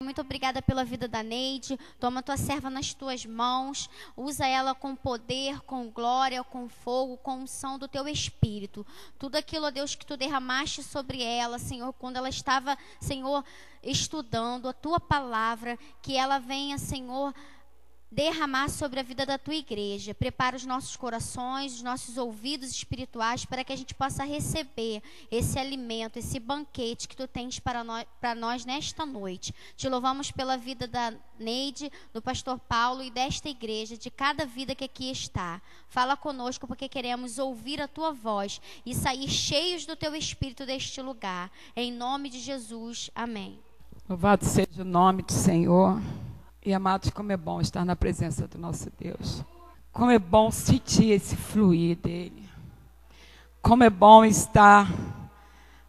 Muito obrigada pela vida da Neide. Toma tua serva nas tuas mãos. Usa ela com poder, com glória, com fogo, com unção do teu Espírito. Tudo aquilo, ó Deus, que tu derramaste sobre ela, Senhor, quando ela estava, Senhor, estudando a tua palavra, que ela venha, Senhor, derramar sobre a vida da tua igreja. Prepara os nossos corações, os nossos ouvidos espirituais, para que a gente possa receber esse alimento, esse banquete que tu tens para nós nesta noite. Te louvamos pela vida da Neide, do pastor Paulo e desta igreja, de cada vida que aqui está. Fala conosco, porque queremos ouvir a tua voz e sair cheios do teu Espírito deste lugar. Em nome de Jesus, amém. Louvado seja o nome do Senhor. E amados, como é bom estar na presença do nosso Deus. Como é bom sentir esse fluir dele. Como é bom estar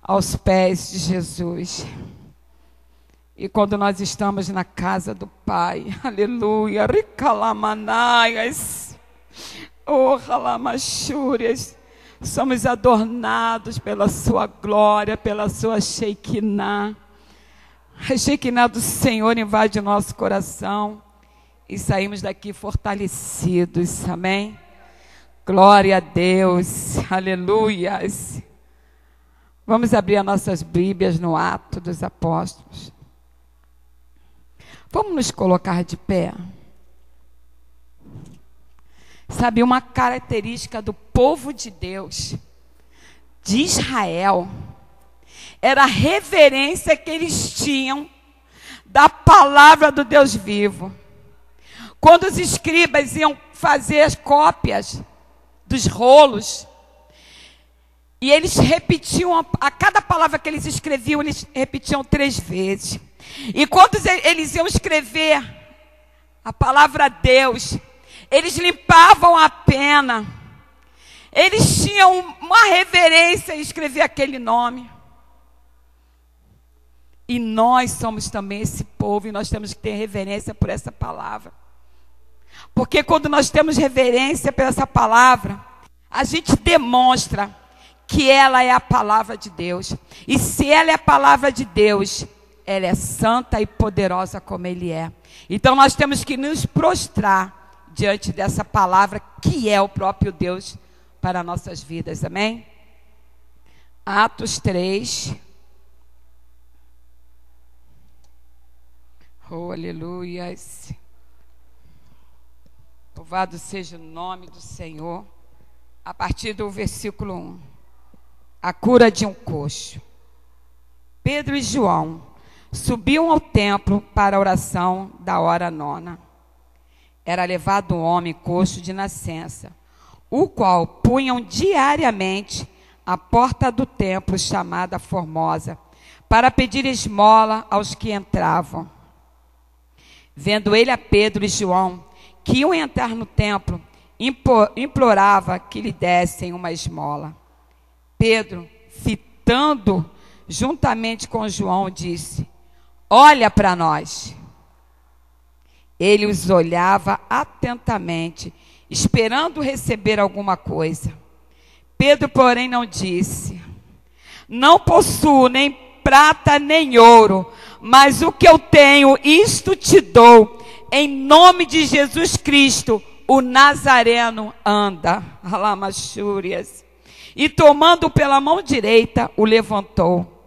aos pés de Jesus. E quando nós estamos na casa do Pai, aleluia, ricalamanaias, oh, ralamachúrias, somos adornados pela sua glória, pela sua Shekinah. A Shekinah do Senhor invade o nosso coração e saímos daqui fortalecidos, amém? Glória a Deus, aleluias. Vamos abrir as nossas Bíblias no Atos dos Apóstolos. Vamos nos colocar de pé. Sabe, uma característica do povo de Deus, de Israel, era a reverência que eles tinham da palavra do Deus vivo. Quando os escribas iam fazer as cópias dos rolos, e eles repetiam, a cada palavra que eles escreviam, eles repetiam 3 vezes. E quando eles iam escrever a palavra Deus, eles limpavam a pena. Eles tinham uma reverência em escrever aquele nome. E nós somos também esse povo, e nós temos que ter reverência por essa palavra. Porque quando nós temos reverência por essa palavra, a gente demonstra que ela é a palavra de Deus. E se ela é a palavra de Deus, ela é santa e poderosa como Ele é. Então nós temos que nos prostrar diante dessa palavra, que é o próprio Deus para nossas vidas, amém? Atos 3... Oh, aleluias. Louvado seja o nome do Senhor. A partir do versículo 1. A cura de um coxo. Pedro e João subiam ao templo para a oração da hora 9. Era levado um homem coxo de nascença, o qual punham diariamente à porta do templo chamada Formosa, para pedir esmola aos que entravam. Vendo ele a Pedro e João, que iam entrar no templo, implorava que lhe dessem uma esmola. Pedro, fitando juntamente com João, disse: olha para nós. Ele os olhava atentamente, esperando receber alguma coisa. Pedro, porém, não disse: não possuo nem prata nem ouro, mas o que eu tenho, isto te dou. Em nome de Jesus Cristo, o Nazareno, anda. Alamachúrias. E tomando pela mão direita, o levantou.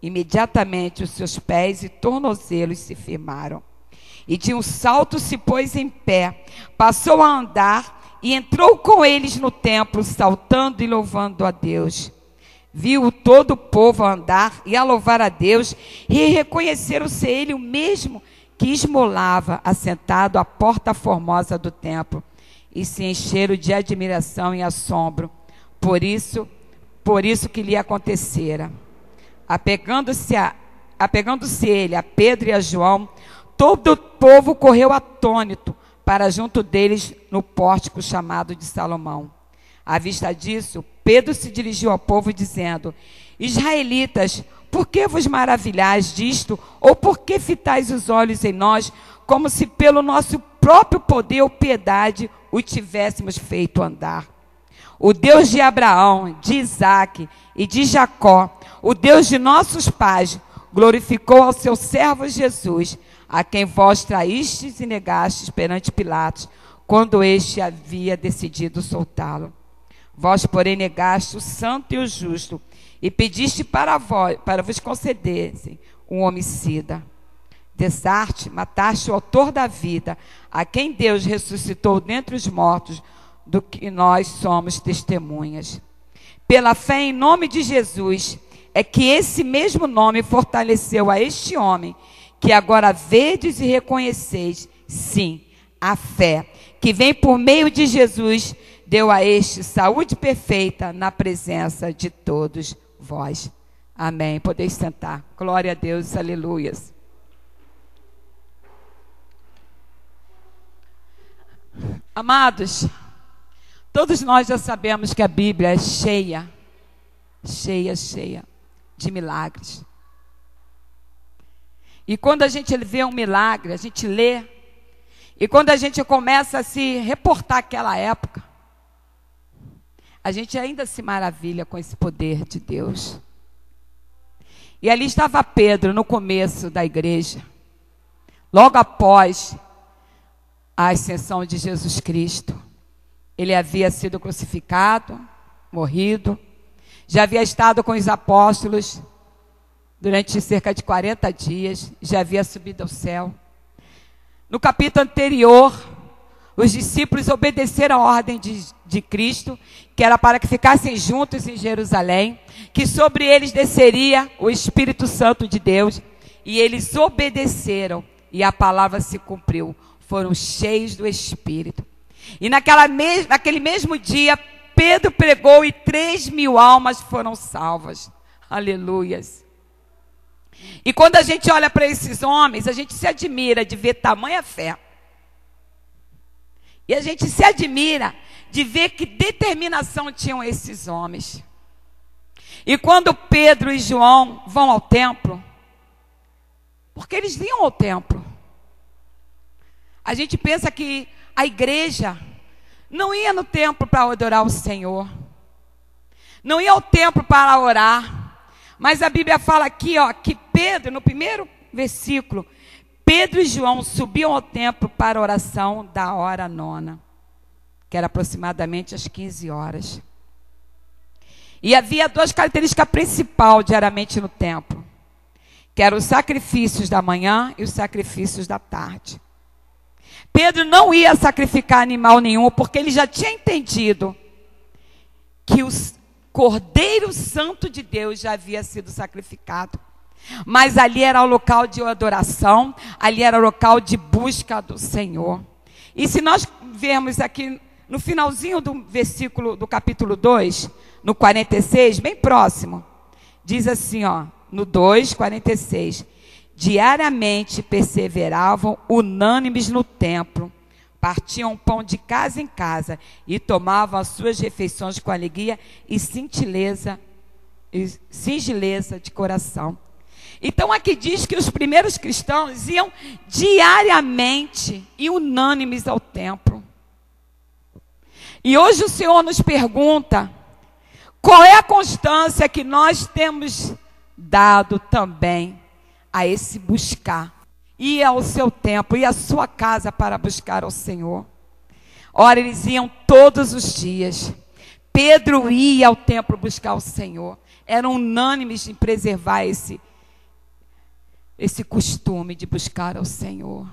Imediatamente os seus pés e tornozelos se firmaram. E de um salto se pôs em pé, passou a andar e entrou com eles no templo, saltando e louvando a Deus. Viu todo o povo a andar e a louvar a Deus, e reconheceram ser ele o mesmo que esmolava, assentado à porta formosa do templo, e se encheram de admiração e assombro, por isso que lhe acontecera. Apegando-se ele a Pedro e a João, todo o povo correu atônito para junto deles no pórtico chamado de Salomão. À vista disso, Pedro se dirigiu ao povo dizendo: israelitas, por que vos maravilhais disto? Ou por que fitais os olhos em nós, como se pelo nosso próprio poder ou piedade o tivéssemos feito andar? O Deus de Abraão, de Isaque e de Jacó, o Deus de nossos pais, glorificou ao seu servo Jesus, a quem vós traístes e negastes perante Pilatos, quando este havia decidido soltá-lo. Vós, porém, negaste o santo e o justo, e pediste para vos concederem um homicida. Desarte, mataste o autor da vida, a quem Deus ressuscitou dentre os mortos, do que nós somos testemunhas. Pela fé em nome de Jesus, é que esse mesmo nome fortaleceu a este homem, que agora vedes e reconheceis, sim, a fé, que vem por meio de Jesus, deu a este saúde perfeita na presença de todos vós. Amém. Podeis sentar. Glória a Deus, aleluias. Amados, todos nós já sabemos que a Bíblia é cheia de milagres. E quando a gente vê um milagre, a gente lê, e quando a gente começa a se reportar àquela época, a gente ainda se maravilha com esse poder de Deus. E ali estava Pedro no começo da igreja, logo após a ascensão de Jesus Cristo. Ele havia sido crucificado, morrido, já havia estado com os apóstolos durante cerca de 40 dias, já havia subido ao céu. No capítulo anterior, os discípulos obedeceram a ordem de Cristo, que era para que ficassem juntos em Jerusalém, que sobre eles desceria o Espírito Santo de Deus, e eles obedeceram, e a palavra se cumpriu. Foram cheios do Espírito. E naquele mesmo dia, Pedro pregou e 3.000 almas foram salvas. Aleluias. E quando a gente olha para esses homens, a gente se admira de ver tamanha fé. E a gente se admira de ver que determinação tinham esses homens. E quando Pedro e João vão ao templo, porque eles iam ao templo, a gente pensa que a igreja não ia no templo para adorar o Senhor, não ia ao templo para orar, mas a Bíblia fala aqui, que Pedro, no primeiro versículo, Pedro e João subiam ao templo para a oração da hora nona, que era aproximadamente às 15 horas. E havia duas características principais diariamente no templo, que eram os sacrifícios da manhã e os sacrifícios da tarde. Pedro não ia sacrificar animal nenhum, porque ele já tinha entendido que o Cordeiro Santo de Deus já havia sido sacrificado. Mas ali era o local de adoração, ali era o local de busca do Senhor. E se nós vermos aqui no finalzinho do versículo do capítulo 2, no 46, bem próximo, diz assim, no 2, 46, diariamente perseveravam unânimes no templo, partiam pão de casa em casa e tomavam as suas refeições com alegria e singeleza de coração. Então aqui diz que os primeiros cristãos iam diariamente e unânimes ao templo. E hoje o Senhor nos pergunta, qual é a constância que nós temos dado também a esse buscar, ir ao seu templo, ir à sua casa para buscar ao Senhor? Ora, eles iam todos os dias. Pedro ia ao templo buscar o Senhor. Eram unânimes em preservar esse costume de buscar ao Senhor.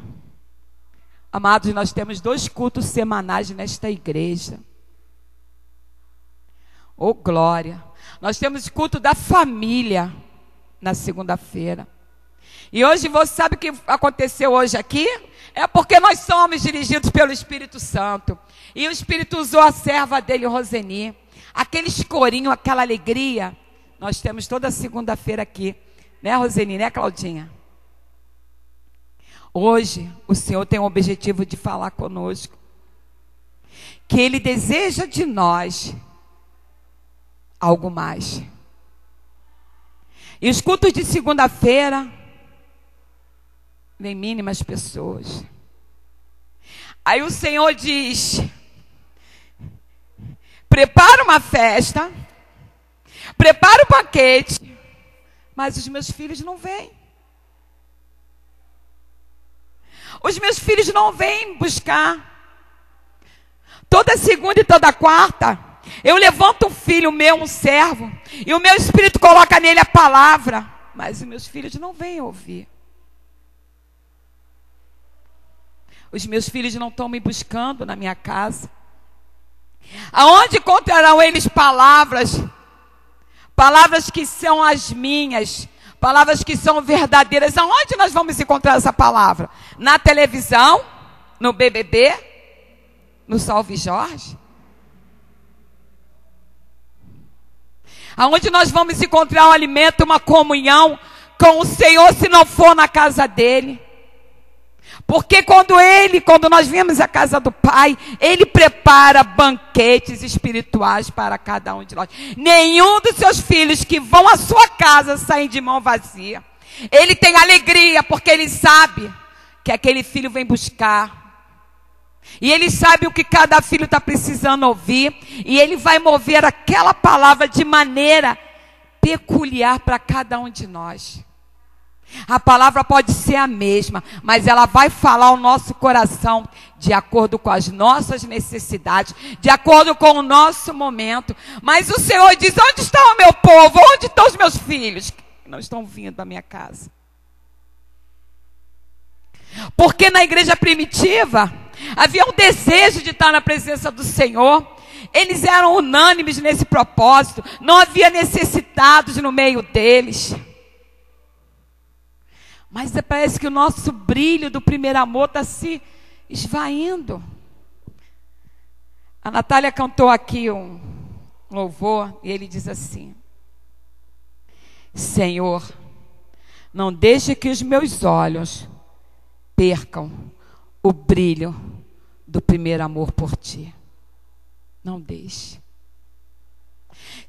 Amados, nós temos 2 cultos semanais nesta igreja. Oh, glória! Nós temos culto da família na segunda-feira. E hoje você sabe o que aconteceu hoje aqui? É porque nós somos dirigidos pelo Espírito Santo. E o Espírito usou a serva dele, Roseni. Aquele escorinho, aquela alegria, nós temos toda segunda-feira aqui. Né, Roseni? Né, Claudinha? Hoje, o Senhor tem o objetivo de falar conosco. Que Ele deseja de nós algo mais. E os cultos de segunda-feira, vem mínimas pessoas. Aí o Senhor diz, prepara uma festa, prepara o banquete, mas os meus filhos não vêm. Os meus filhos não vêm buscar. Toda segunda e toda quarta, eu levanto um filho meu, um servo, e o meu espírito coloca nele a palavra, mas os meus filhos não vêm ouvir. Os meus filhos não estão me buscando na minha casa. Aonde encontrarão eles palavras? Palavras que são as minhas, palavras que são verdadeiras. Aonde nós vamos encontrar essa palavra? Na televisão? No BBB? No Salve Jorge? Aonde nós vamos encontrar um alimento, uma comunhão com o Senhor, se não for na casa dele? Porque quando nós viemos à casa do Pai, Ele prepara banquetes espirituais para cada um de nós. Nenhum dos seus filhos que vão à sua casa saem de mão vazia. Ele tem alegria, porque Ele sabe que aquele filho vem buscar. E Ele sabe o que cada filho está precisando ouvir. E Ele vai mover aquela palavra de maneira peculiar para cada um de nós. A palavra pode ser a mesma, mas ela vai falar ao nosso coração de acordo com as nossas necessidades, de acordo com o nosso momento. Mas o Senhor diz: onde está o meu povo? Onde estão os meus filhos? Que não estão vindo à minha casa. Porque na igreja primitiva havia um desejo de estar na presença do Senhor. Eles eram unânimes nesse propósito. Não havia necessitados no meio deles. Mas parece que o nosso brilho do primeiro amor está se esvaindo. A Natália cantou aqui um louvor e ele diz assim: Senhor, não deixe que os meus olhos percam o brilho do primeiro amor por ti. Não deixe.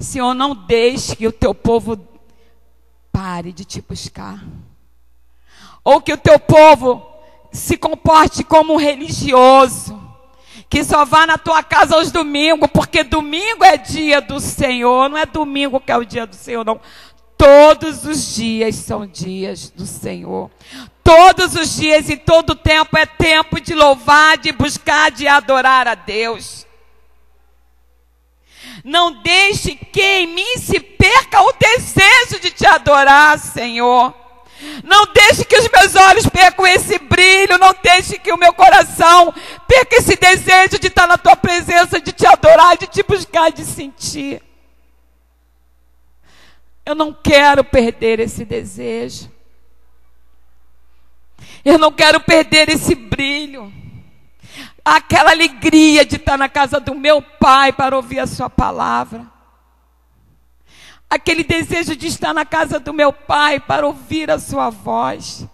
Senhor, não deixe que o teu povo pare de te buscar. Ou que o teu povo se comporte como um religioso, que só vá na tua casa aos domingos, porque domingo é dia do Senhor. Não é domingo que é o dia do Senhor, não. Todos os dias são dias do Senhor. Todos os dias e todo tempo é tempo de louvar, de buscar, de adorar a Deus. Não deixe que em mim se perca o desejo de te adorar, Senhor. Não deixe que os meus olhos percam esse brilho. Não deixe que o meu coração perca esse desejo de estar na tua presença, de te adorar, de te buscar, de sentir. Eu não quero perder esse desejo. Eu não quero perder esse brilho. Aquela alegria de estar na casa do meu Pai para ouvir a sua palavra. Aquele desejo de estar na casa do meu Pai para ouvir a sua voz.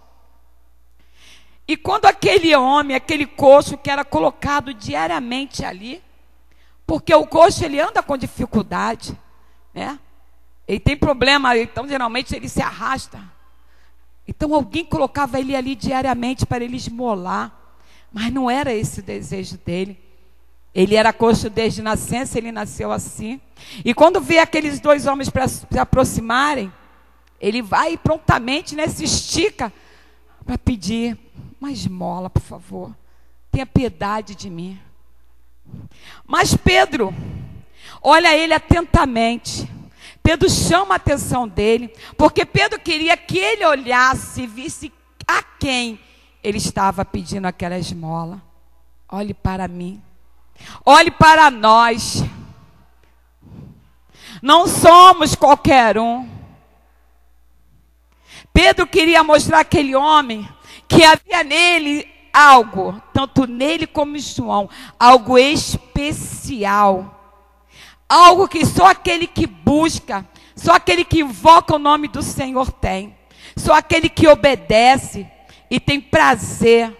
E quando aquele homem, aquele coxo que era colocado diariamente ali, porque o coxo ele anda com dificuldade, né? Ele tem problema, então geralmente ele se arrasta. Então alguém colocava ele ali diariamente para ele esmolar. Mas não era esse o desejo dele. Ele era coxo desde nascença, ele nasceu assim. E quando vê aqueles dois homens para se aproximarem, ele vai prontamente, né, se estica para pedir uma esmola, por favor. Tenha piedade de mim. Mas Pedro olha ele atentamente. Pedro chama a atenção dele, porque Pedro queria que ele olhasse e visse a quem ele estava pedindo aquela esmola. Olhe para mim. Olhe para nós. Não somos qualquer um. Pedro queria mostrar àquele homem que havia nele algo, tanto nele como em João, algo especial. Algo que só aquele que busca, só aquele que invoca o nome do Senhor tem. Só aquele que obedece e tem prazer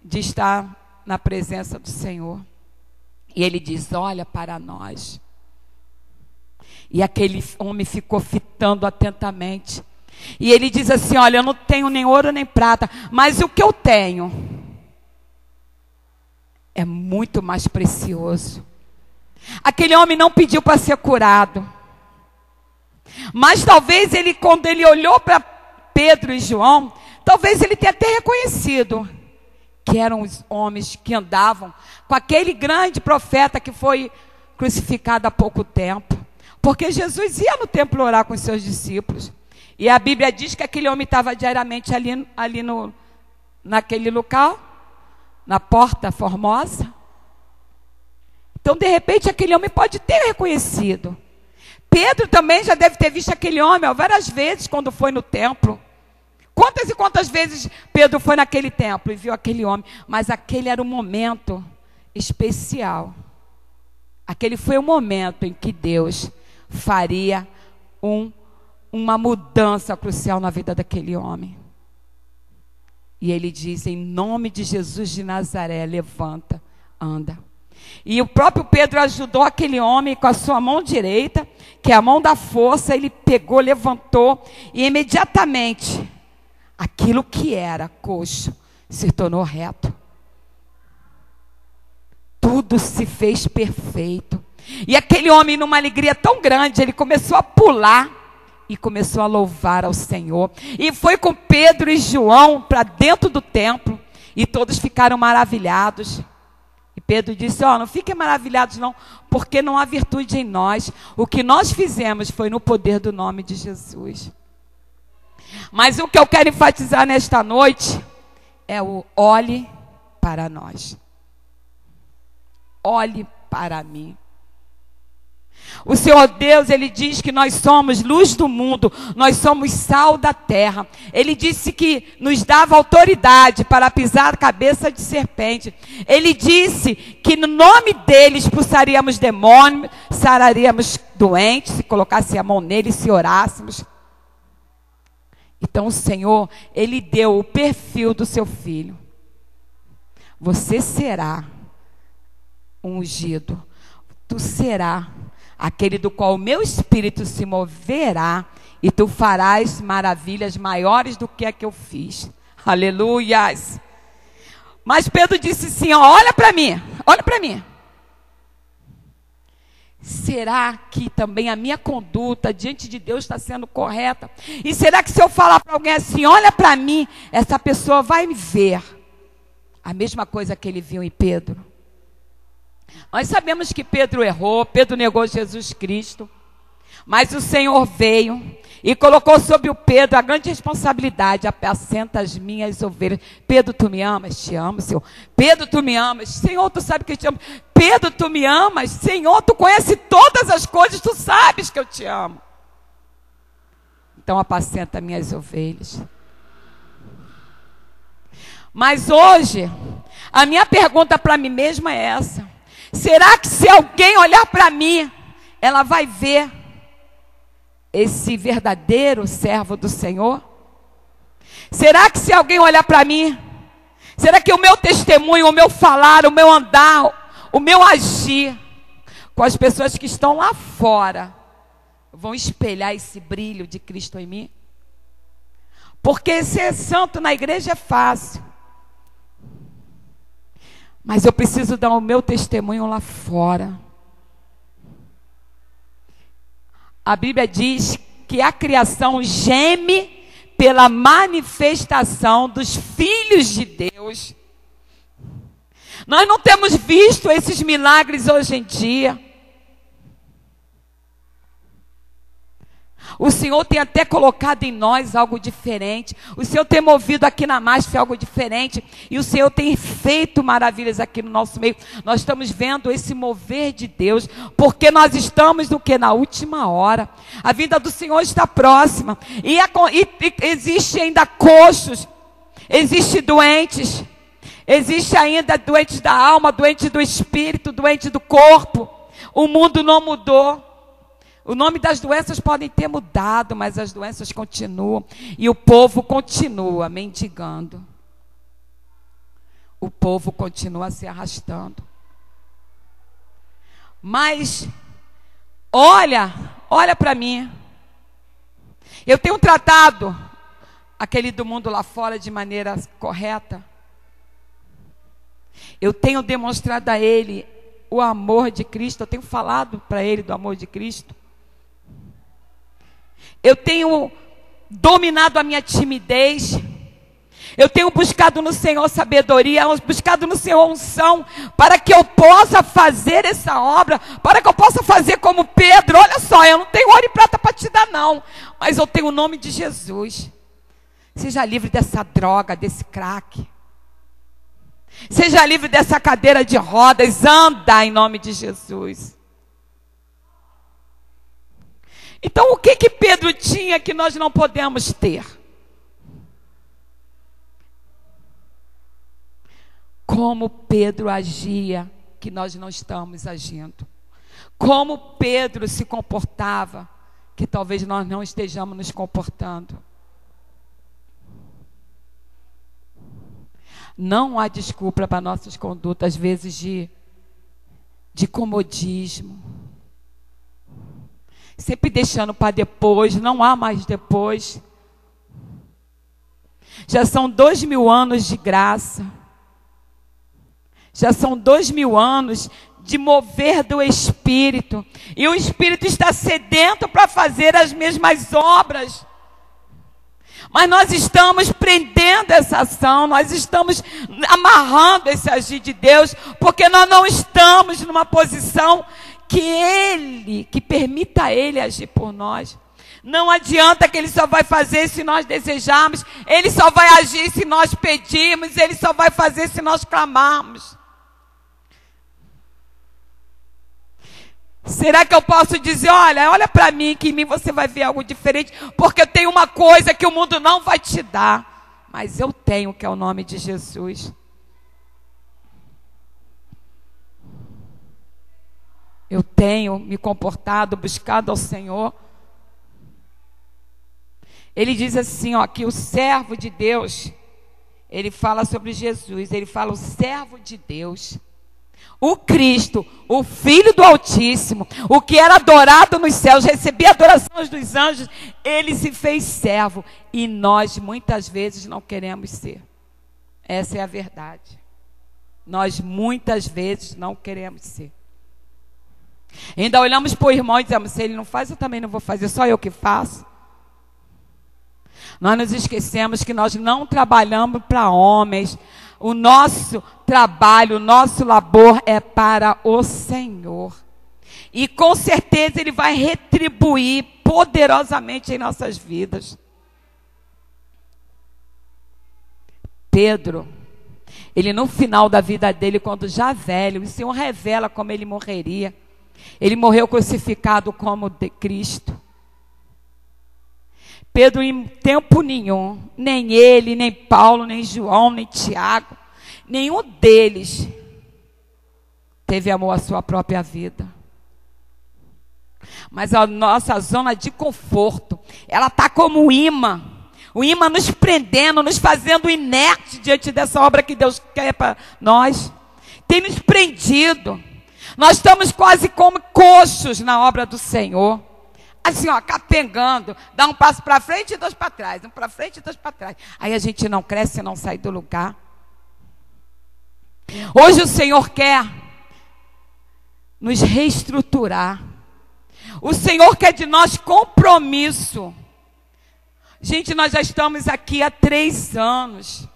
de estar na presença do Senhor. E ele diz: olha para nós. E aquele homem ficou fitando atentamente. E ele diz assim: olha, eu não tenho nem ouro nem prata, mas o que eu tenho é muito mais precioso. Aquele homem não pediu para ser curado. Mas talvez ele, quando ele olhou para Pedro e João, talvez ele tenha até reconhecido que eram os homens que andavam com aquele grande profeta que foi crucificado há pouco tempo. Porque Jesus ia no templo orar com os seus discípulos. E a Bíblia diz que aquele homem estava diariamente naquele local, na Porta Formosa. Então, de repente, aquele homem pode ter reconhecido. Pedro também já deve ter visto aquele homem várias vezes quando foi no templo. Quantas e quantas vezes Pedro foi naquele templo e viu aquele homem? Mas aquele era um momento especial. Aquele foi o momento em que Deus faria uma mudança crucial na vida daquele homem. E ele diz, em nome de Jesus de Nazaré, levanta, anda. E o próprio Pedro ajudou aquele homem com a sua mão direita, que é a mão da força. Ele pegou, levantou, e imediatamente aquilo que era coxo se tornou reto. Tudo se fez perfeito. E aquele homem, numa alegria tão grande, ele começou a pular e começou a louvar ao Senhor. E foi com Pedro e João para dentro do templo, e todos ficaram maravilhados. E Pedro disse, não fiquem maravilhados não, porque não há virtude em nós. O que nós fizemos foi no poder do nome de Jesus. Mas o que eu quero enfatizar nesta noite é o olhe para nós. Olhe para mim. O Senhor Deus, Ele diz que nós somos luz do mundo, nós somos sal da terra. Ele disse que nos dava autoridade para pisar a cabeça de serpente. Ele disse que no nome dele expulsaríamos demônios, sararíamos doentes, se colocasse a mão nele, se orássemos. Então o Senhor, Ele deu o perfil do seu filho. Você será ungido, tu será aquele do qual o meu espírito se moverá, e tu farás maravilhas maiores do que a que eu fiz. Aleluias. Mas Pedro disse assim, olha para mim, olha para mim. Será que também a minha conduta diante de Deus está sendo correta? E será que se eu falar para alguém assim, olha para mim, essa pessoa vai me ver a mesma coisa que ele viu em Pedro? Nós sabemos que Pedro errou, Pedro negou Jesus Cristo, mas o Senhor veio e colocou sobre o Pedro a grande responsabilidade, apacenta as minhas ovelhas. Pedro, tu me amas? Te amo, Senhor. Pedro, tu me amas? Senhor, tu sabe que eu te amo. Pedro, tu me amas? Senhor, tu conhece todas as coisas, tu sabes que eu te amo. Então apacenta minhas ovelhas. Mas hoje, a minha pergunta para mim mesma é essa. Será que se alguém olhar para mim, ela vai ver esse verdadeiro servo do Senhor? Será que se alguém olhar para mim, será que o meu testemunho, o meu falar, o meu andar, o meu agir com as pessoas que estão lá fora vão espelhar esse brilho de Cristo em mim? Porque ser santo na igreja é fácil, mas eu preciso dar o meu testemunho lá fora. A Bíblia diz que a criação geme pela manifestação dos filhos de Deus. Nós não temos visto esses milagres hoje em dia. O Senhor tem até colocado em nós algo diferente. O Senhor tem movido aqui na MASF algo diferente. E o Senhor tem feito maravilhas aqui no nosso meio. Nós estamos vendo esse mover de Deus. Porque nós estamos no que? Na última hora. A vinda do Senhor está próxima. E existe ainda coxos. Existe doentes. Existe ainda doentes da alma, doentes do espírito, doentes do corpo. O mundo não mudou. O nome das doenças podem ter mudado, mas as doenças continuam. E o povo continua mendigando. O povo continua se arrastando. Mas, olha para mim. Eu tenho tratado aquele do mundo lá fora de maneira correta. Eu tenho demonstrado a ele o amor de Cristo. Eu tenho falado para ele do amor de Cristo. Eu tenho dominado a minha timidez. Eu tenho buscado no Senhor sabedoria, buscado no Senhor unção, para que eu possa fazer essa obra, para que eu possa fazer como Pedro. Olha só, eu não tenho ouro e prata para te dar não, mas eu tenho o nome de Jesus. Seja livre dessa droga, desse crack. Seja livre dessa cadeira de rodas, anda em nome de Jesus. Então o que Pedro tinha que nós não podemos ter? Como Pedro agia, que nós não estamos agindo. Como Pedro se comportava, que talvez nós não estejamos nos comportando. Não há desculpa para nossas condutas, às vezes de comodismo. Sempre deixando para depois, não há mais depois. Já são 2000 anos de graça. Já são 2000 anos de mover do Espírito. E o Espírito está sedento para fazer as mesmas obras. Mas nós estamos prendendo essa ação, nós estamos amarrando esse agir de Deus, porque nós não estamos numa posição que permita Ele agir por nós. Não adianta que Ele só vai fazer se nós desejarmos, Ele só vai agir se nós pedirmos, Ele só vai fazer se nós clamarmos. Será que eu posso dizer, olha para mim, que em mim você vai ver algo diferente, porque eu tenho uma coisa que o mundo não vai te dar, mas eu tenho, que é o nome de Jesus. Eu tenho me comportado, buscado ao Senhor. Ele diz assim, que o servo de Deus, ele fala sobre Jesus, ele fala o servo de Deus. O Cristo, o Filho do Altíssimo, o que era adorado nos céus, recebia adorações dos anjos, ele se fez servo. E nós muitas vezes não queremos ser. Essa é a verdade. Nós muitas vezes não queremos ser. Ainda olhamos para o irmão e dizemos, se ele não faz, eu também não vou fazer, só eu que faço. Nós nos esquecemos que nós não trabalhamos para homens. O nosso trabalho, o nosso labor é para o Senhor. E com certeza Ele vai retribuir poderosamente em nossas vidas. Pedro, ele no final da vida dele, quando já velho, o Senhor revela como ele morreria. Ele morreu crucificado como de Cristo. Pedro, em tempo nenhum, nem ele, nem Paulo, nem João, nem Tiago, nenhum deles teve amor à sua própria vida. Mas a nossa zona de conforto, ela está como um imã. O imã nos prendendo, nos fazendo inerte diante dessa obra que Deus quer para nós. Tem nos prendido. Nós estamos quase como coxos na obra do Senhor. Assim, capengando, dá um passo para frente e dois para trás, um para frente e dois para trás. Aí a gente não cresce, não sai do lugar. Hoje o Senhor quer nos reestruturar. O Senhor quer de nós compromisso. Gente, nós já estamos aqui há 3 anos.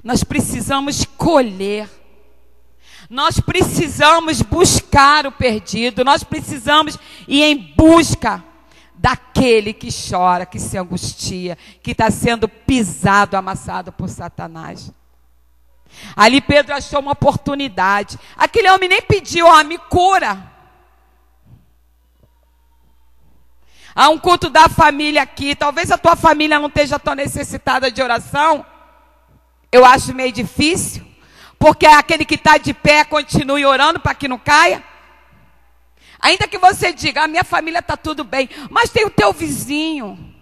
Nós precisamos colher. Nós precisamos buscar o perdido. Nós precisamos ir em busca daquele que chora, que se angustia, que está sendo pisado, amassado por Satanás. Ali Pedro achou uma oportunidade. Aquele homem nem pediu, me cura. Há um culto da família aqui. Talvez a tua família não esteja tão necessitada de oração. Eu acho meio difícil. Porque aquele que está de pé continue orando para que não caia. Ainda que você diga, a minha família está tudo bem. Mas tem o teu vizinho.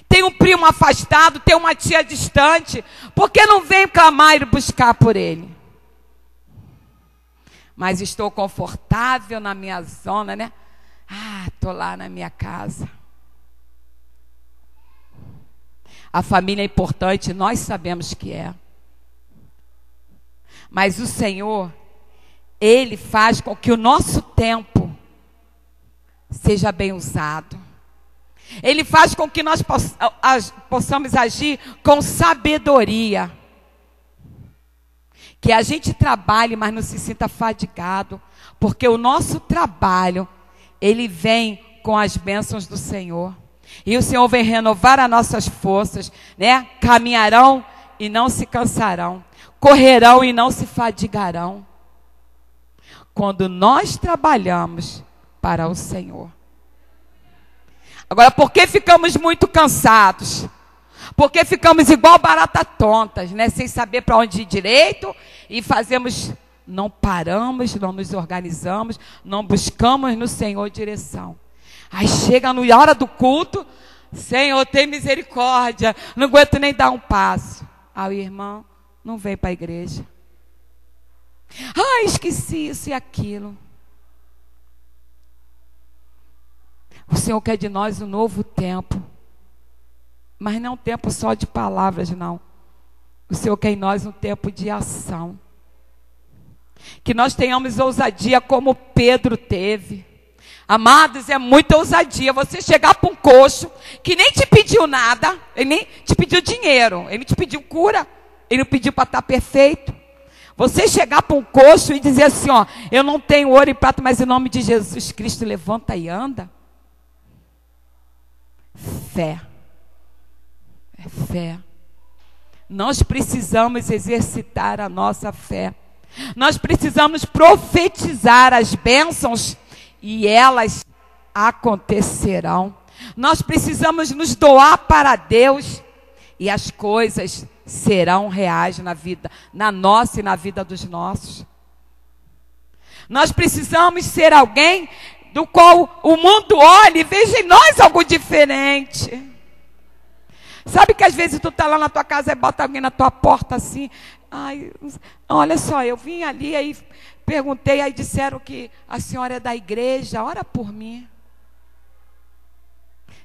Tem um primo afastado, tem uma tia distante. Por que não vem clamar e buscar por ele? Mas estou confortável na minha zona, né? Estou lá na minha casa. A família é importante, nós sabemos que é. Mas o Senhor, Ele faz com que o nosso tempo seja bem usado. Ele faz com que nós possamos agir com sabedoria. Que a gente trabalhe, mas não se sinta fadigado. Porque o nosso trabalho, ele vem com as bênçãos do Senhor. E o Senhor vem renovar as nossas forças, né? Caminharão e não se cansarão. Correrão e não se fadigarão. Quando nós trabalhamos para o Senhor. Agora, por que ficamos muito cansados? Porque ficamos igual barata tontas, né? Sem saber para onde ir direito e fazemos, não paramos, não nos organizamos, não buscamos no Senhor direção. Aí chega na hora do culto, Senhor, tem misericórdia, não aguento nem dar um passo. Aí o irmão não vem para a igreja. Esqueci isso e aquilo. O Senhor quer de nós um novo tempo. Mas não um tempo só de palavras, não. O Senhor quer em nós um tempo de ação. Que nós tenhamos ousadia como Pedro teve. Amados, é muita ousadia você chegar para um coxo que nem te pediu nada, ele nem te pediu dinheiro, ele te pediu cura, ele não pediu para estar perfeito. Você chegar para um coxo e dizer assim, ó, eu não tenho ouro e prata, mas em nome de Jesus Cristo levanta e anda. Fé. É fé. Nós precisamos exercitar a nossa fé. Nós precisamos profetizar as bênçãos e elas acontecerão. Nós precisamos nos doar para Deus e as coisas serão reais na vida, na nossa e na vida dos nossos. Nós precisamos ser alguém do qual o mundo olhe e veja em nós algo diferente. Sabe que às vezes tu tá lá na tua casa e bota alguém na tua porta assim, olha só, eu vim ali, aí perguntei, aí disseram que a senhora é da igreja, ora por mim.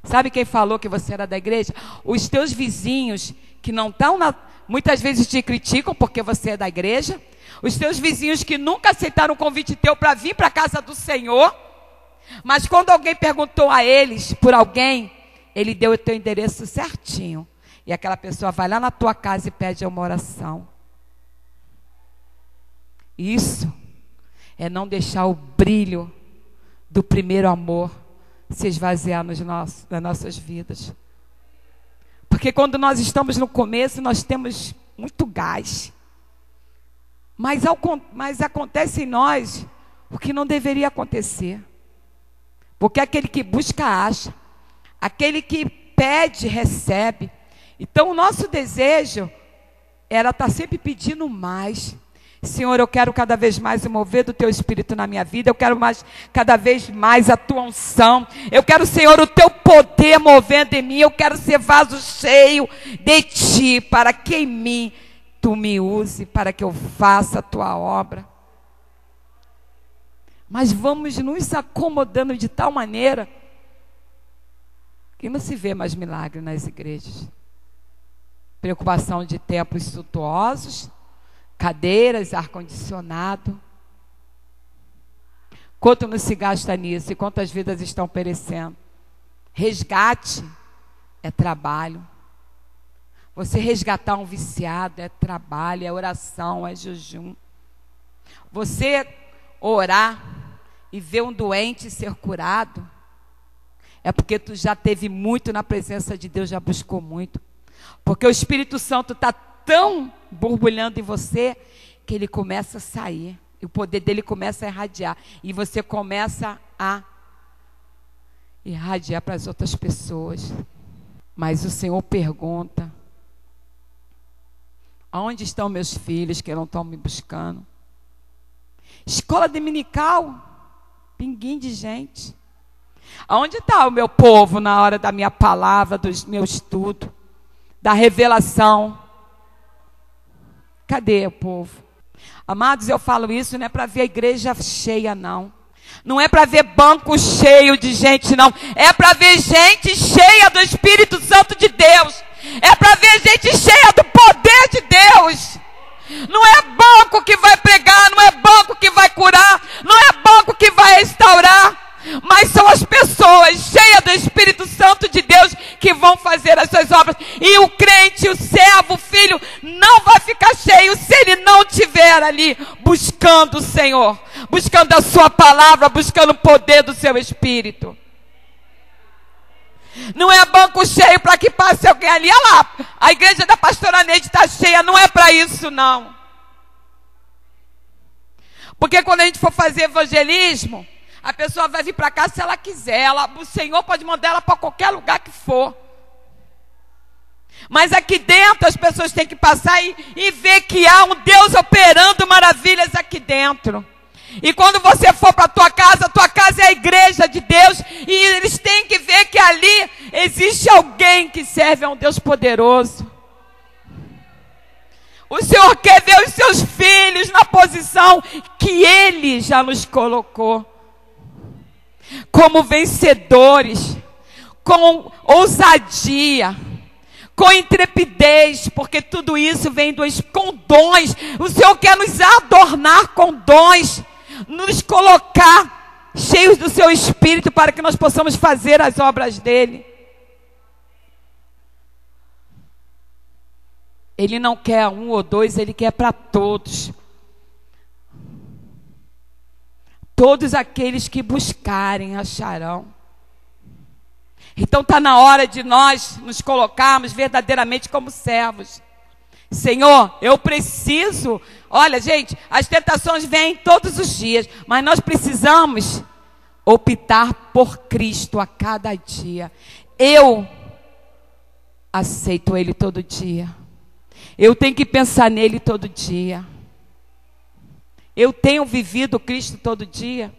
Sabe quem falou que você era da igreja? Os teus vizinhos que não estão muitas vezes te criticam porque você é da igreja. Os teus vizinhos que nunca aceitaram o convite teu para vir para a casa do Senhor. Mas quando alguém perguntou a eles por alguém, ele deu o teu endereço certinho. E aquela pessoa vai lá na tua casa e pede uma oração. Isso é não deixar o brilho do primeiro amor se esvaziar nas nossas vidas. Porque quando nós estamos no começo, nós temos muito gás. Mas acontece em nós o que não deveria acontecer. Porque aquele que busca, acha. Aquele que pede, recebe. Então o nosso desejo era estar sempre pedindo mais. Senhor, eu quero cada vez mais o mover do teu Espírito na minha vida. Eu quero cada vez mais a tua unção. Eu quero, Senhor, o teu poder movendo em mim. Eu quero ser vaso cheio de ti, para que em mim tu me use, para que eu faça a tua obra. Mas vamos nos acomodando de tal maneira que não se vê mais milagre nas igrejas. Preocupação de templos suntuosos, cadeiras, ar-condicionado. Quanto não se gasta nisso e quantas vidas estão perecendo? Resgate é trabalho. Você resgatar um viciado é trabalho, é oração, é jejum. Você orar e ver um doente ser curado é porque tu já teve muito na presença de Deus, já buscou muito. Porque o Espírito Santo está tão borbulhando em você que ele começa a sair. E o poder dele começa a irradiar. E você começa a irradiar para as outras pessoas. Mas o Senhor pergunta: aonde estão meus filhos que não estão me buscando? Escola dominical, pinguim de gente. Aonde está o meu povo na hora da minha palavra, do meu estudo, da revelação? Cadê o povo? Amados, eu falo isso não é para ver a igreja cheia, não. Não é para ver banco cheio de gente, não. É para ver gente cheia do Espírito Santo de Deus. É para ver gente cheia do poder de Deus. Não é banco que vai pregar, não é banco que vai curar, não é banco que vai restaurar, mas são as pessoas estiver ali buscando o Senhor, buscando a sua palavra, buscando o poder do seu Espírito. Não é banco cheio para que passe alguém ali. Olha lá, a igreja da pastora Neide está cheia. Não é para isso, não. Porque quando a gente for fazer evangelismo, a pessoa vai vir para cá se ela quiser. O Senhor pode mandar ela para qualquer lugar que for. Mas aqui dentro as pessoas têm que passar e ver que há um Deus operando maravilhas aqui dentro. E quando você for para a tua casa é a igreja de Deus. E eles têm que ver que ali existe alguém que serve a um Deus poderoso. O Senhor quer ver os seus filhos na posição que Ele já nos colocou. Como vencedores, com ousadia, com intrepidez, porque tudo isso vem com dons. O Senhor quer nos adornar com dons, nos colocar cheios do seu Espírito para que nós possamos fazer as obras dele. Ele não quer um ou dois, Ele quer para todos. Todos aqueles que buscarem acharão. Então está na hora de nós nos colocarmos verdadeiramente como servos. Senhor, eu preciso. Olha, gente, as tentações vêm todos os dias, mas nós precisamos optar por Cristo a cada dia. Eu aceito Ele todo dia. Eu tenho que pensar nele todo dia. Eu tenho vivido Cristo todo dia.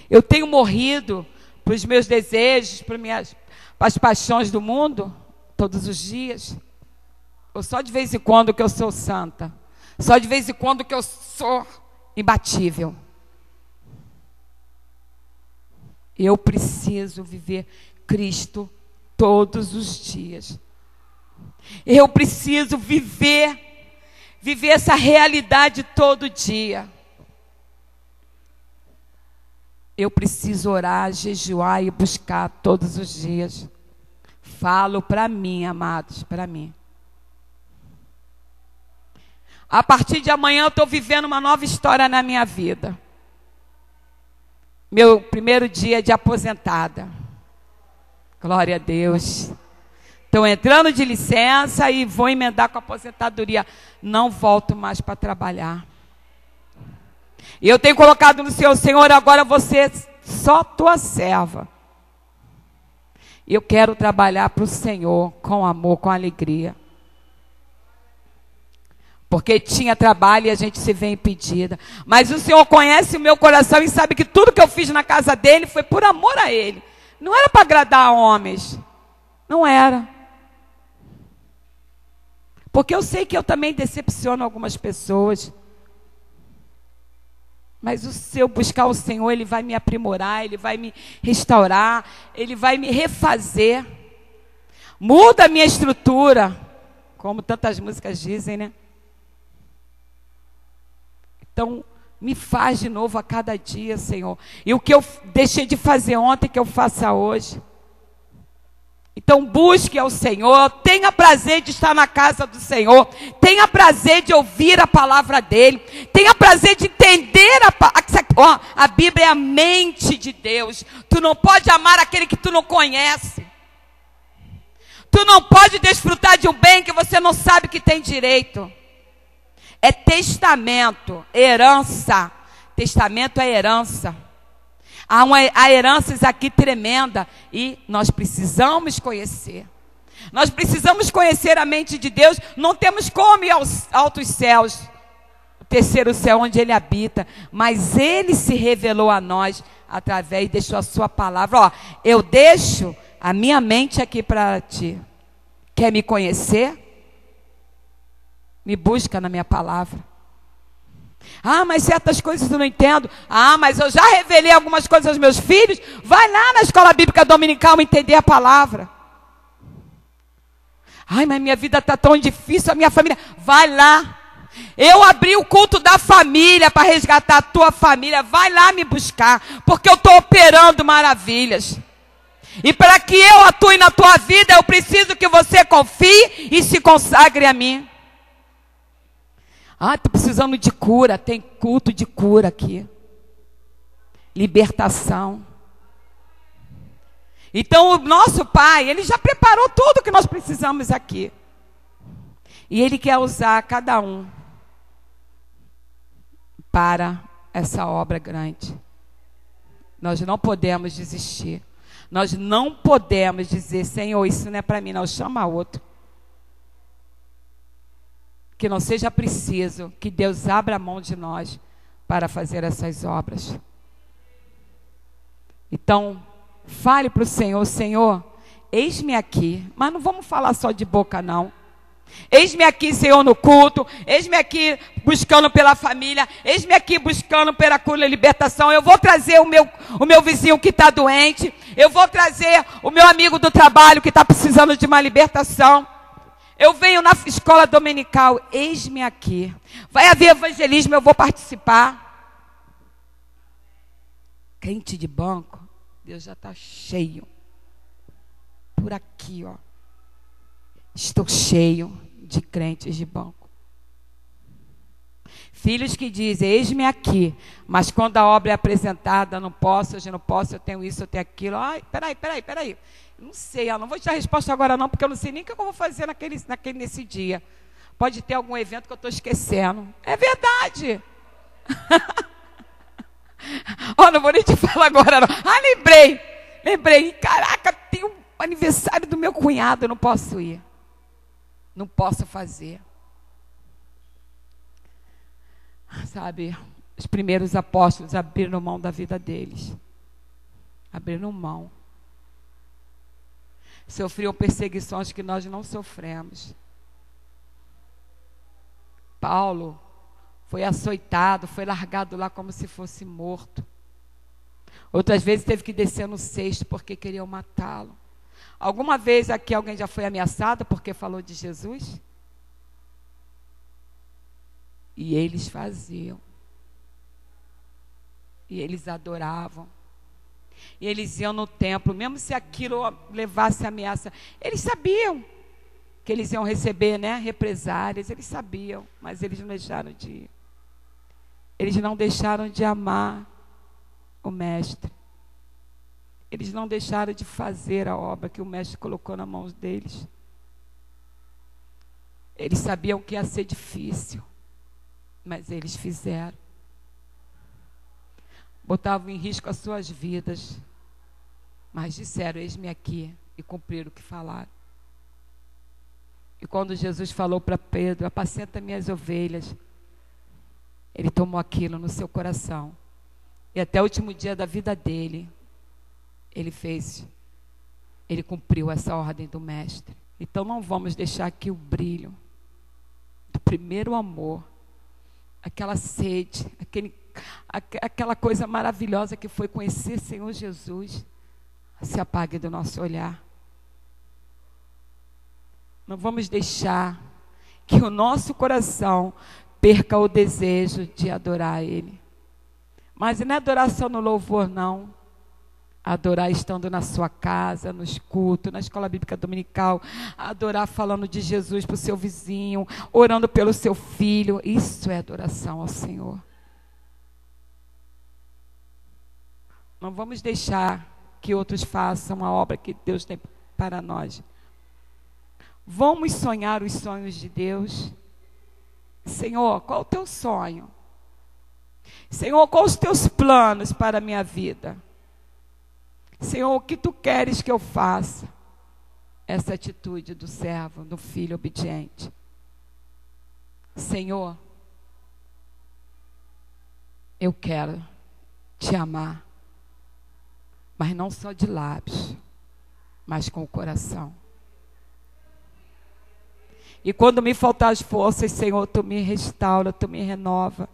Eu tenho morrido para os meus desejos, para as paixões do mundo, todos os dias. Ou só de vez em quando que eu sou santa? Só de vez em quando que eu sou imbatível? Eu preciso viver Cristo todos os dias. Eu preciso viver essa realidade todo dia. Eu preciso orar, jejuar e buscar todos os dias. Falo para mim, amados, para mim. A partir de amanhã eu estou vivendo uma nova história na minha vida. Meu primeiro dia de aposentada. Glória a Deus. Estou entrando de licença e vou emendar com a aposentadoria. Não volto mais para trabalhar. E eu tenho colocado no Senhor, agora você só tua serva. Eu quero trabalhar para o Senhor com amor, com alegria. Porque tinha trabalho e a gente se vê impedida. Mas o Senhor conhece o meu coração e sabe que tudo que eu fiz na casa dele foi por amor a Ele. Não era para agradar a homens. Não era. Porque eu sei que eu também decepciono algumas pessoas. Mas se eu buscar o Senhor, Ele vai me aprimorar, Ele vai me restaurar, Ele vai me refazer. Muda a minha estrutura. Como tantas músicas dizem, né? Então, me faz de novo a cada dia, Senhor. E o que eu deixei de fazer ontem, que eu faça hoje. Então busque ao Senhor, tenha prazer de estar na casa do Senhor, tenha prazer de ouvir a palavra dEle, tenha prazer de entender a Bíblia é a mente de Deus. Tu não pode amar aquele que tu não conhece. Tu não pode desfrutar de um bem que você não sabe que tem direito. É testamento, herança. Testamento é herança. Há heranças aqui tremenda e nós precisamos conhecer. Nós precisamos conhecer a mente de Deus. Não temos como ir aos altos céus, o terceiro céu onde Ele habita, mas Ele se revelou a nós através, deixou a sua palavra. Ó, eu deixo a minha mente aqui para ti. Quer me conhecer? Me busca na minha palavra. Ah, mas certas coisas eu não entendo. Ah, mas eu já revelei algumas coisas aos meus filhos. Vai lá na escola bíblica dominical entender a palavra. Ai, mas minha vida está tão difícil, a minha família. Vai lá. Eu abri o culto da família para resgatar a tua família. Vai lá me buscar, porque eu estou operando maravilhas. E para que eu atue na tua vida, eu preciso que você confie e se consagre a mim. Ah, estou precisando de cura. Tem culto de cura aqui. Libertação. Então o nosso Pai, Ele já preparou tudo que nós precisamos aqui. E Ele quer usar cada um para essa obra grande. Nós não podemos desistir. Nós não podemos dizer, Senhor, isso não é para mim, não, chama outro. Que não seja preciso que Deus abra a mão de nós para fazer essas obras. Então, fale para o Senhor, Senhor, eis-me aqui. Mas não vamos falar só de boca, não. Eis-me aqui, Senhor, no culto. Eis-me aqui buscando pela família. Eis-me aqui buscando pela cura e libertação. Eu vou trazer o meu vizinho que está doente. Eu vou trazer o meu amigo do trabalho que está precisando de uma libertação. Eu venho na escola dominical. Eis-me aqui. Vai haver evangelismo, eu vou participar. Crente de banco, Deus já está cheio. Por aqui, ó. Estou cheio de crentes de banco. Filhos que dizem, eis-me aqui, mas quando a obra é apresentada, não posso, hoje não posso, eu tenho isso, eu tenho aquilo. Ai, peraí. Não sei, eu não vou te dar resposta agora não, porque eu não sei nem o que eu vou fazer nesse dia. Pode ter algum evento que eu estou esquecendo. É verdade. Não vou nem te falar agora não. Lembrei. Caraca, tem um aniversário do meu cunhado, eu não posso ir. Não posso fazer. Sabe, os primeiros apóstolos abriram mão da vida deles. Abriram mão. Sofriam perseguições que nós não sofremos. Paulo foi açoitado, foi largado lá como se fosse morto. Outras vezes teve que descer no cesto porque queriam matá-lo. Alguma vez aqui alguém já foi ameaçado porque falou de Jesus? E eles faziam. E eles adoravam. E eles iam no templo, mesmo se aquilo levasse ameaça. Eles sabiam que eles iam receber, represárias. Eles sabiam, mas eles não deixaram de ir. Eles não deixaram de amar o Mestre. Eles não deixaram de fazer a obra que o Mestre colocou nas mãos deles. Eles sabiam que ia ser difícil, mas eles fizeram. Botavam em risco as suas vidas, mas disseram, eis-me aqui, e cumpriram o que falaram. E quando Jesus falou para Pedro, apacenta minhas ovelhas, ele tomou aquilo no seu coração. E até o último dia da vida dele, ele cumpriu essa ordem do Mestre. Então não vamos deixar que o brilho do primeiro amor, aquela sede, aquela coisa maravilhosa que foi conhecer Senhor Jesus, se apague do nosso olhar. Não vamos deixar que o nosso coração perca o desejo de adorar Ele. Mas não é adoração no louvor, não. Adorar estando na sua casa, nos cultos, na escola bíblica dominical. Adorar falando de Jesus para o seu vizinho, orando pelo seu filho. Isso é adoração ao Senhor. Não vamos deixar que outros façam a obra que Deus tem para nós. Vamos sonhar os sonhos de Deus. Senhor, qual o teu sonho? Senhor, quais os teus planos para a minha vida? Senhor, o que tu queres que eu faça? Essa atitude do servo, do filho obediente. Senhor, eu quero te amar, mas não só de lábios, mas com o coração. E quando me faltar as forças, Senhor, tu me restaura, tu me renova.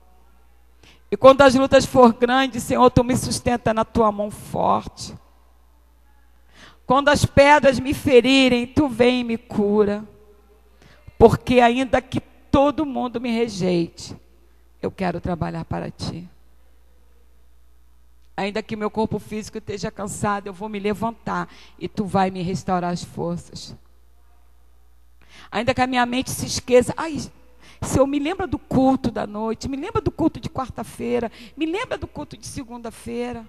E quando as lutas for grandes, Senhor, tu me sustenta na tua mão forte. Quando as pedras me ferirem, tu vem e me cura. Porque ainda que todo mundo me rejeite, eu quero trabalhar para ti. Ainda que meu corpo físico esteja cansado, eu vou me levantar e tu vai me restaurar as forças. Ainda que a minha mente se esqueça, Senhor, me lembra do culto da noite, me lembra do culto de quarta-feira, me lembra do culto de segunda-feira.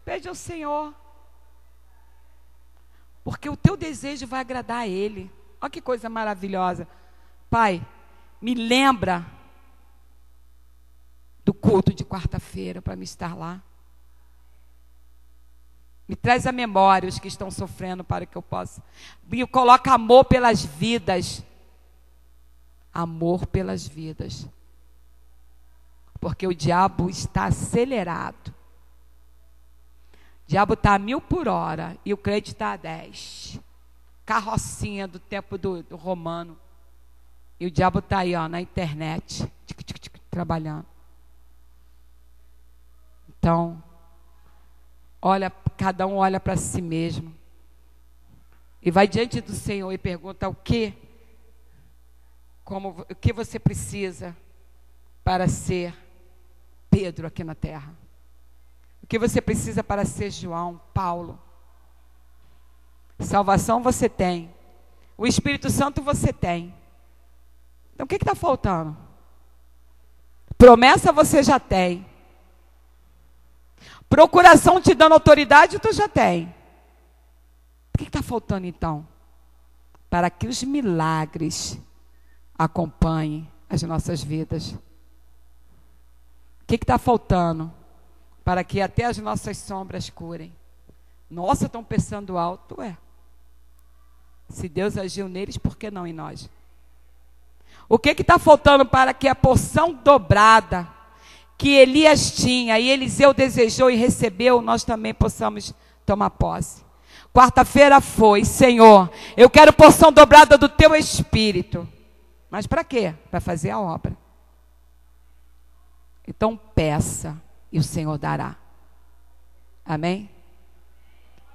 Pede ao Senhor, porque o teu desejo vai agradar a Ele. Olha que coisa maravilhosa. Pai, me lembra do culto de quarta-feira para me estar lá. Me traz a memória os que estão sofrendo para que eu possa. Me coloca amor pelas vidas. Amor pelas vidas. Porque o diabo está acelerado. O diabo está a 1000 por hora e o crente está a 10. Carrocinha do tempo do romano. E o diabo está aí, ó, na internet, trabalhando. Então, cada um olha para si mesmo. E vai diante do Senhor e pergunta o que você precisa para ser Pedro aqui na terra. O que você precisa para ser João, Paulo. Salvação você tem. O Espírito Santo você tem. Então o que está faltando? Promessa você já tem. Procuração te dando autoridade tu já tem. O que está faltando então? Para que os milagres acompanhem as nossas vidas. O que está faltando? Para que até as nossas sombras curem. Nossa, estão pensando alto, Se Deus agiu neles, por que não em nós? O que está faltando para que a porção dobrada que Elias tinha e Eliseu desejou e recebeu, nós também possamos tomar posse? Quarta-feira foi, Senhor, eu quero porção dobrada do teu Espírito. Mas para quê? Para fazer a obra. Então peça e o Senhor dará. Amém?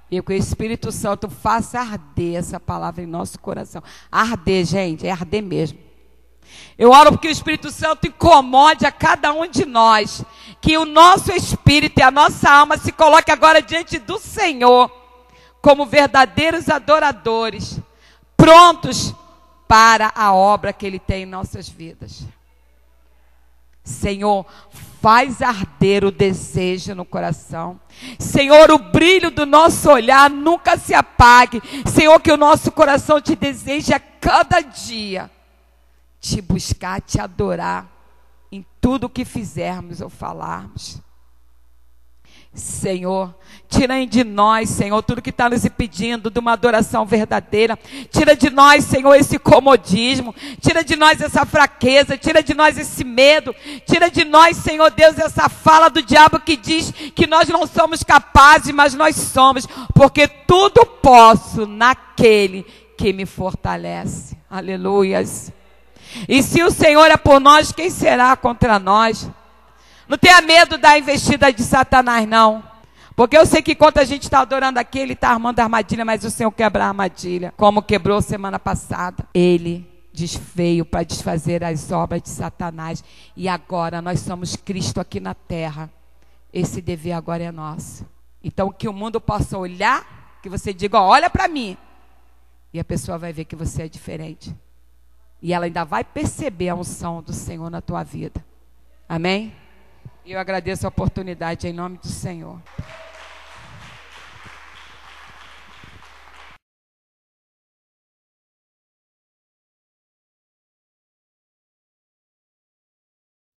E que o Espírito Santo faça arder essa palavra em nosso coração. Arder, gente, é arder mesmo. Eu oro porque o Espírito Santo incomode a cada um de nós. Que o nosso espírito e a nossa alma se coloque agora diante do Senhor. Como verdadeiros adoradores. Prontos para a obra que Ele tem em nossas vidas. Senhor, faz arder o desejo no coração. Senhor, o brilho do nosso olhar nunca se apague. Senhor, que o nosso coração te deseje a cada dia. Te buscar, te adorar em tudo que fizermos ou falarmos. Senhor, tira de nós, Senhor, tudo que está nos impedindo de uma adoração verdadeira. Tira de nós, Senhor, esse comodismo. Tira de nós essa fraqueza. Tira de nós esse medo. Tira de nós, Senhor Deus, essa fala do diabo que diz que nós não somos capazes, mas nós somos. Porque tudo posso naquele que me fortalece. Aleluias. E se o Senhor é por nós, quem será contra nós? Não tenha medo da investida de Satanás, não. Porque eu sei que enquanto a gente está adorando aqui, ele está armando a armadilha, mas o Senhor quebra a armadilha. Como quebrou semana passada. Ele desveio para desfazer as obras de Satanás. E agora nós somos Cristo aqui na terra. Esse dever agora é nosso. Então que o mundo possa olhar, que você diga, ó, olha para mim. E a pessoa vai ver que você é diferente. E ela ainda vai perceber a unção do Senhor na tua vida. Amém? E eu agradeço a oportunidade em nome do Senhor.